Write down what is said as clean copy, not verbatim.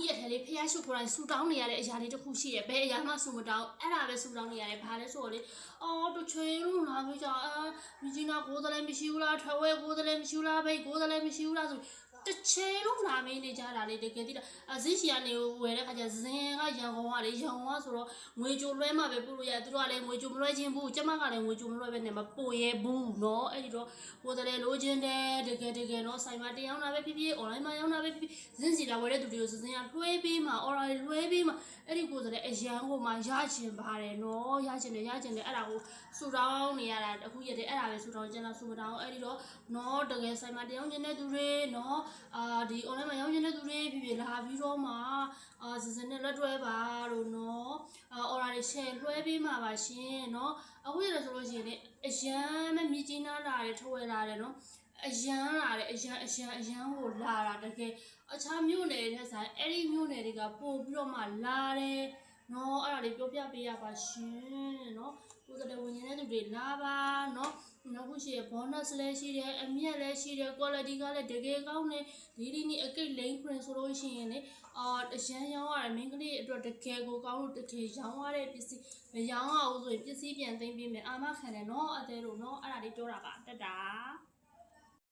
ရက်ထဲလေးဖျားရှုခေါ်တိုင်းဆူတောင်းနေရတဲ့အရာလေးတစ်ခုရှိတယ်ဘယ်အရာမှဆူမတောင်းအဲ့ဒါပဲဆူတောင်းနေရတယ်ဘာလဲဆိုတော့လေတချင်လို့လာပြီးကြမြကြီးနာကိုယ်တလည်းမရှိဘူးလားထဝဲကိုယ်တလည်းမရှိဘူးလားဘိတ်ကိုယ်တလည်းမရှိဘူးလားဆိုတချင်လို့လာမင်းနေကြတာလေတကယ်တိလားဇစ်ရှီကနေဝယ်တဲ့ခါကျဇင်ကရန်ကုန်ကလေရန်ကုန်ကဆိုတော့ငွေကြိုလွှဲမှပဲပို့လို့ရသူတို့ကလည်းငွေကြိုမလွှဲခြင်းဘူးကျမကလည်းငွေကြိုမလွှဲပဲနဲ့မပို့ရဲဘူးเนาะအဲ့ဒီတော့ကိုယ်တလည်းလိုချင်တယ်တကယ်เนาะဆိုင်မှာတင်အောင်တာပဲဖြစ်ဖြစ် online မှာရောင်းတာပဲဖြစ်ဖြစ်ဇင်စီလာဝယ်တဲ့သူတွေကိုဇင်ကလွှဲပေးမှာ order လွှဲပေးမှာအဲ့ဒီကိုယ်တလည်းအရန်ကိုမှရချင်ပါတယ်เนาะရချင်တယ်အဲ့ဒါကိုဆူတောင်းနေရတာအခုရက်တည်းအဲ့ဒါပဲဆူတောင်းကျန်တာဆူမတောင်းအဲ့ဒီတော့เนาะတကယ်ဆိုင်မှာတင်အောင်ကျင်တဲ့သူတွေเนาะဒီ online မှာရောင်းကျင်တဲ့သူတွေဖြစ်လာပြီးတော့မှဇင်နဲ့လက်တွဲပါလို့เนาะorder တွေ share လွှဲပေးမှာပါရှင်เนาะအခုရဆိုလို့ရှိရင်အရန်ပဲမြကြီးနားလာတယ်ထဝယ်လာတယ်เนาะအရန်လာတယ်အရန်ကိုလာတာတကယ်အခြားမြို့နယ်တွေထက်ဆိုင်အဲ့ဒီမြို့နယ်တွေကပို့ပြီးတော့မှလာတယ်နော်အဲ့ဒါလေးပြောပြပေးရပါရှင်နော်ကိုယ်တိုင်ဝင်နေတဲ့သူတွေလာပါနော်နောက်ခုရှိရ bonus လည်းရှိတယ်အမြတ်လည်းရှိတယ် quality ကလည်းတကယ်ကောင်းတယ်ဒီနေ့အကိတ် lane print ဆိုလို့ရှိရင်လေအရန်ရောင်းရတယ်မင်းကလေးအတွက်တကယ်ကိုကောင်းလို့တကယ်ရောင်းရတဲ့ပစ္စည်းမရောင်းရဘူးဆိုရင်ပစ္စည်းပြန်သိမ်းပေးမယ်အာမခံတယ်နော်အသေးလို့နော်အဲ့ဒါလေးပြောတာပါတက်တာ